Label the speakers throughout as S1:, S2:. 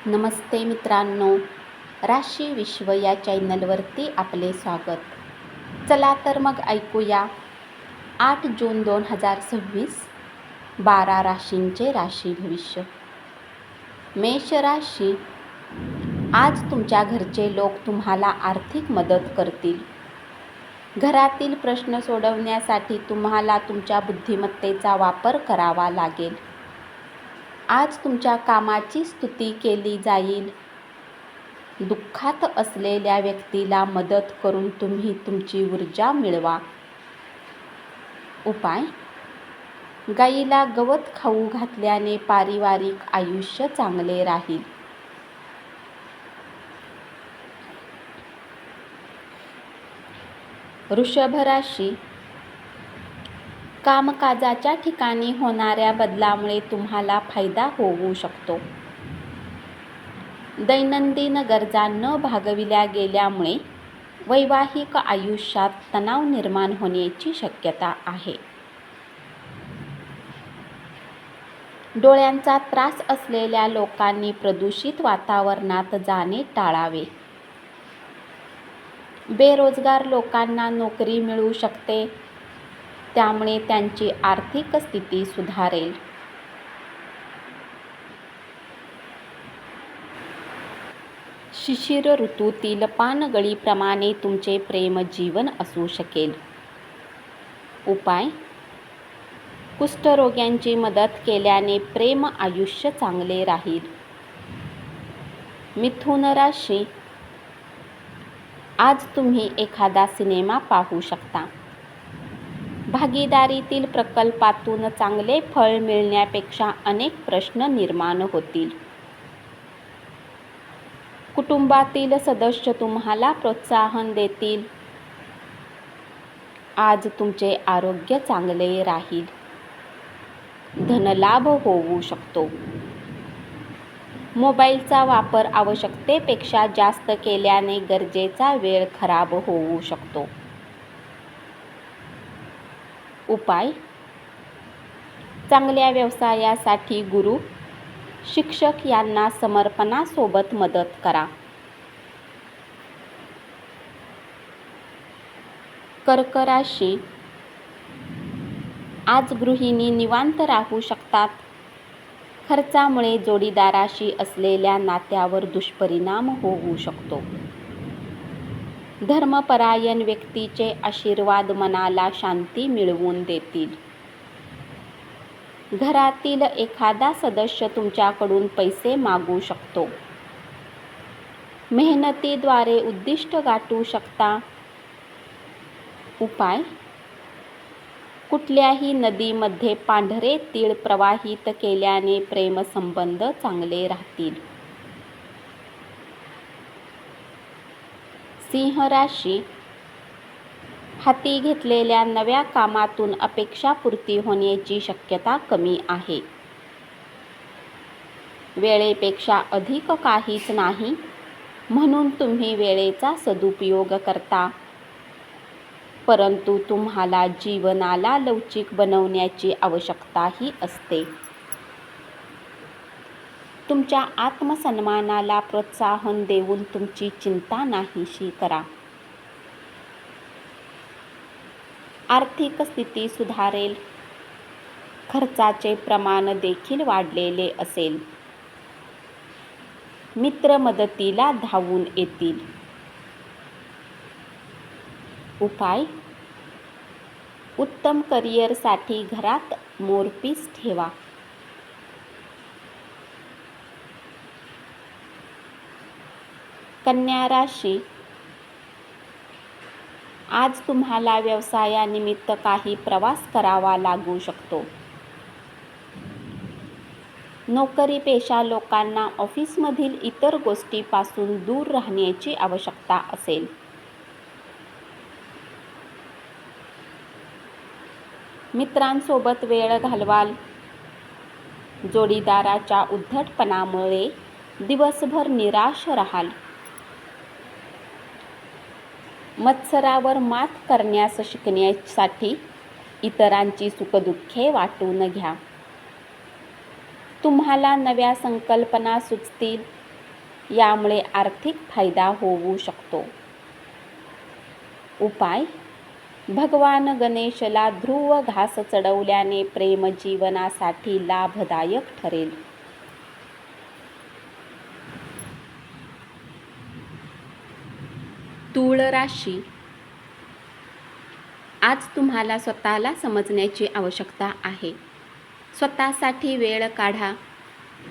S1: नमस्ते मित्रांनो, राशी विश्व या चॅनलवरती आपले स्वागत. चला तर मग ऐकूया 8 जून 2026 12 राशींचे राशी भविष्य. मेष राशी. आज तुमच्या घरचे लोक तुम्हाला आर्थिक मदत करतील. घरातील प्रश्न सोडवण्यासाठी तुम्हाला तुमच्या बुद्धिमत्तेचा वापर करावा लागेल. आज तुमच्या कामाची स्तुती केली जाईल. दुःखात असलेल्या व्यक्तीला मदत करून तुम्ही तुमची ऊर्जा मिळवा. उपाय: गाईला गवत खाऊ घातल्याने पारिवारिक आयुष्य चांगले राहील. वृषभ राशी. कामकाजाच्या ठिकाणी होणाऱ्या बदलामुळे तुम्हाला फायदा होऊ शकतो. दैनंदिन गरजा न भागविल्या गेल्यामुळे वैवाहिक आयुष्यात तणाव निर्माण होण्याची शक्यता आहे. डोळ्यांचा त्रास असलेल्या लोकांनी प्रदूषित वातावरणात जाणे टाळावे. बेरोजगार लोकांना नोकरी मिळू शकते, त्यामुळे त्यांची आर्थिक स्थिती सुधारेल. शिशिर ऋतूतील पानगळीप्रमाणे तुमचे प्रेम जीवन असू शकेल. उपाय: कुष्ठरोग्यांची मदत केल्याने प्रेम आयुष्य चांगले राहील. मिथुन राशी. आज तुम्ही एखादा सिनेमा पाहू शकता. भागीदारीतील प्रकल्पातून चांगले फळ मिळण्यापेक्षा अनेक प्रश्न निर्माण होतील. कुटुंबातील सदस्य तुम्हाला प्रोत्साहन देतील. आज तुमचे आरोग्य चांगले राहील. धनलाभ होऊ शकतो. मोबाईलचा वापर आवश्यकतेपेक्षा जास्त केल्याने गरजेचा वेळ खराब होऊ शकतो. उपाय: चांगल्या व्यवसायासाठी गुरु, शिक्षक यांना समर्पणासोबत मदत करा. कर्क राशी. आज गृहिणी निवांत राहू शकतात. खर्चामुळे जोडीदाराशी असलेल्या नात्यावर दुष्परिणाम होऊ शकतो. धर्मपरायण व्यक्तीचे आशीर्वाद मनाला शांती मिळवून देतील. घरातील एखादा सदस्य तुमच्याकडून पैसे मागू शकतो. मेहनतीद्वारे उद्दिष्ट गाठू शकता. उपाय: कुठल्याही नदीमध्ये पांढरे तीळ प्रवाहित केल्याने प्रेमसंबंध चांगले राहतील. सिंह राशी. हाती घेतलेल्या नव्या कामातून अपेक्षापूर्ती होण्याची शक्यता कमी आहे. वेळेपेक्षा अधिक काहीच नाही, म्हणून तुम्ही वेळेचा सदुपयोग करता. परंतु तुम्हाला जीवनाला लवचिक बनवण्याची आवश्यकताही असते. तुमच्या आत्मसन्मानाला प्रोत्साहन देऊन तुमची चिंता नाहीशी करा. आर्थिक स्थिती सुधारेल. खर्चाचे प्रमाण देखील वाढलेले असेल. मित्र मदतीला धावून येतील. उपाय: उत्तम करिअरसाठी घरात मोरपीस ठेवा. कन्या राशी. आज तुम्हाला व्यवसायानिमित्त काही प्रवास करावा लागू शकतो. नोकरीपेशा लोकांना ऑफिसमधील इतर गोष्टींपासून दूर राहण्याची आवश्यकता असेल. मित्रांसोबत वेळ घालवाल. जोडीदाराच्या उद्धटपणामुळे दिवसभर निराश राहाल. मत्सरावर मात करण्यास शिकण्यासाठी इतरांची सुखदुःखे वाटून घ्या. तुम्हाला नव्या संकल्पना सुचतील. यामुळे आर्थिक फायदा होऊ शकतो. उपाय: भगवान गणेशला ध्रुव घास चढवल्याने प्रेम जीवनासाठी लाभदायक ठरेल. तूळ राशी. आज तुम्हाला स्वतःला समजण्याची आवश्यकता आहे. स्वतःसाठी वेळ काढा.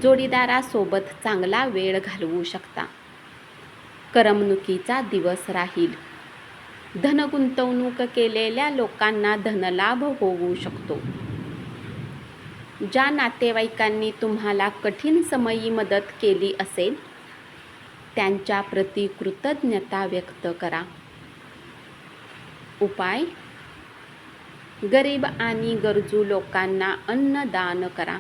S1: जोडीदारासोबत चांगला वेळ घालवू शकता. करमणुकीचा दिवस राहील. धनगुंतवणूक केलेल्या लोकांना धनलाभ होऊ शकतो. ज्या नातेवाईकांनी तुम्हाला कठीण समयी मदत केली असेल त्यांच्या प्रति कृतज्ञता व्यक्त करा. उपाय: गरीब आणि गरजू लोकांना अन्नदान करा.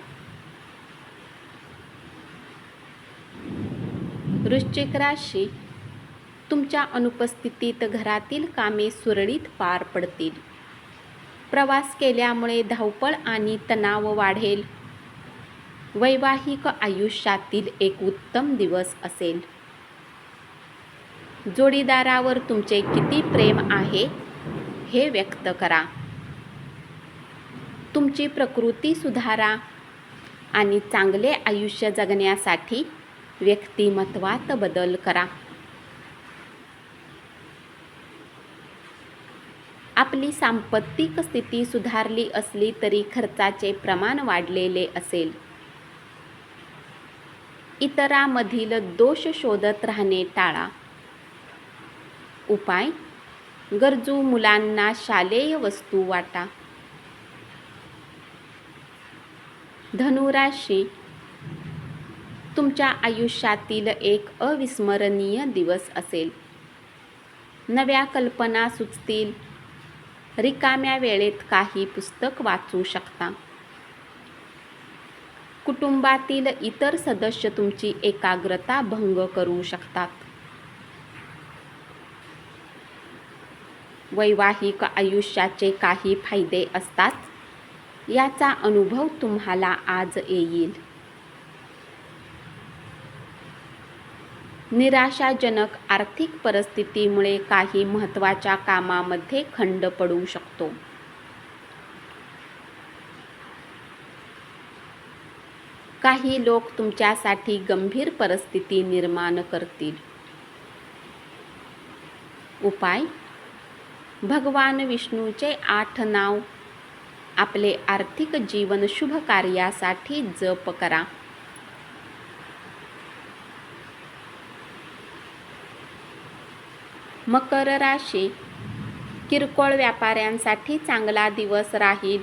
S1: वृश्चिक राशी. तुमच्या अनुपस्थितीत घरातील कामे सुरळीत पार पडतील. प्रवास केल्यामुळे धावपळ आणि तणाव वाढेल. वैवाहिक आयुष्यातील एक उत्तम दिवस असेल. जोडीदारावर तुमचे किती प्रेम आहे हे व्यक्त करा. तुमची प्रकृती सुधारा आणि चांगले आयुष्य जगण्यासाठी व्यक्तिमत्वात बदल करा. आपली सांपत्तिक स्थिती सुधारली असली तरी खर्चाचे प्रमाण वाढलेले असेल. इतरांमधील दोष शोधत राहणे टाळा. उपाय: गरजू मुलांना शालेय वस्तू वाटा. धनुराशी. तुमच्या आयुष्यातील एक अविस्मरणीय दिवस असेल. नव्या कल्पना सुचतील. रिकाम्या वेळेत काही पुस्तक वाचू शकता. कुटुंबातील इतर सदस्य तुमची एकाग्रता भंग करू शकतात. वैवाहिक आयुष्याचे काही फायदे असतात. याचा अनुभव तुम्हाला आज येईल. निराशाजनक आर्थिक परिस्थितीमुळे काही महत्त्वाच्या कामामध्ये खंड पडू शकतो. काही लोक तुमच्यासाठी गंभीर परिस्थिती निर्माण करतील. उपाय: भगवान विष्णूचे 8 नाव आपले आर्थिक जीवन शुभ कार्यासाठी जप करा. मकर राशी. किरकोळ व्यापाऱ्यांसाठी चांगला दिवस राहील.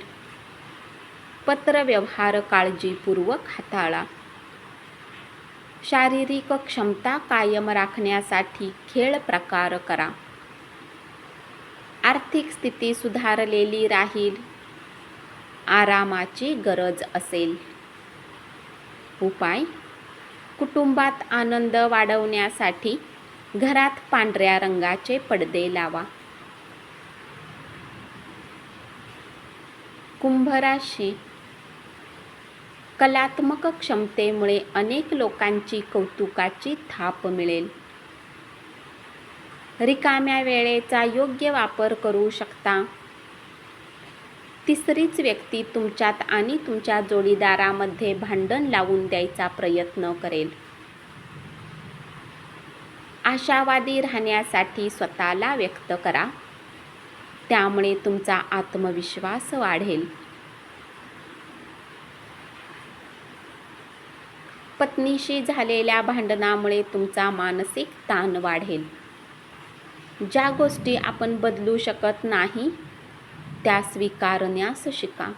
S1: पत्रव्यवहार काळजीपूर्वक हाताळा. शारीरिक क्षमता कायम राखण्यासाठी खेळ प्रकार करा. आर्थिक स्थिती सुधारलेली राहील. आरामाची गरज असेल. उपाय: कुटुंबात आनंद वाढवण्यासाठी घरात पांढऱ्या रंगाचे पडदे लावा. कुंभ राशी. कलात्मक क्षमतेमुळे अनेक लोकांची कौतुकाची थाप मिळेल. रिकाम्या वेळेचा योग्य वापर करू शकता. तिसरीच व्यक्ती तुमच्यात आणि तुमच्या जोडीदारामध्ये भांडण लावून द्यायचा प्रयत्न करेल. आशावादी राहण्यासाठी स्वतःला व्यक्त करा. त्यामुळे तुमचा आत्मविश्वास वाढेल. पत्नीशी झालेल्या भांडणामुळे तुमचा मानसिक ताण वाढेल. ज्या गोष्टी आपण बदलू शकत नाही त्या स्वीकारण्यास शिका.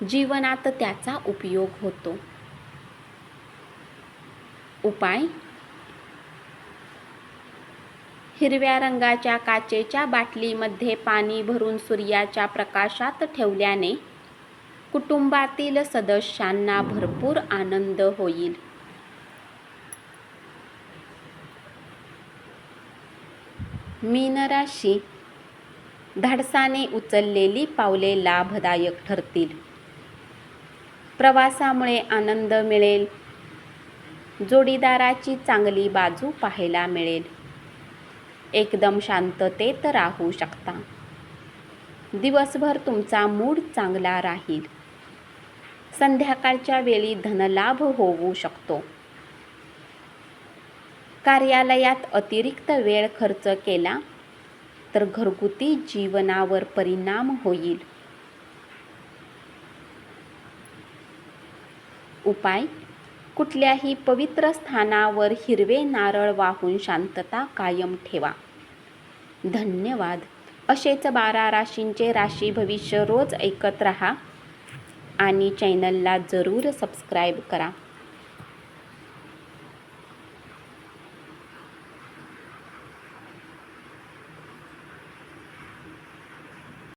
S1: जीवनात त्याचा उपयोग होतो. उपाय: हिरव्या रंगाच्या काचेच्या बाटलीमध्ये पाणी भरून सूर्याच्या प्रकाशात ठेवल्याने कुटुंबातील सदस्यांना भरपूर आनंद होईल. मीन राशी. धाडसाने उचललेली पावले लाभदायक ठरतील. प्रवासामुळे आनंद मिळेल. जोडीदाराची चांगली बाजू पाहायला मिळेल. एकदम शांततेत राहू शकता. दिवसभर तुमचा मूड चांगला राहील. संध्याकाळच्या वेळी धनलाभ होऊ शकतो. कार्यालयात अतिरिक्त वेळ खर्च केला तर घरगुती जीवनावर परिणाम होईल. उपाय: कुठल्याही पवित्र स्थानावर हिरवे नारळ वाहून शांतता कायम ठेवा. धन्यवाद. असेच 12 राशींचे राशी भविष्य रोज ऐकत रहा आणि चॅनलला जरूर सबस्क्राईब करा.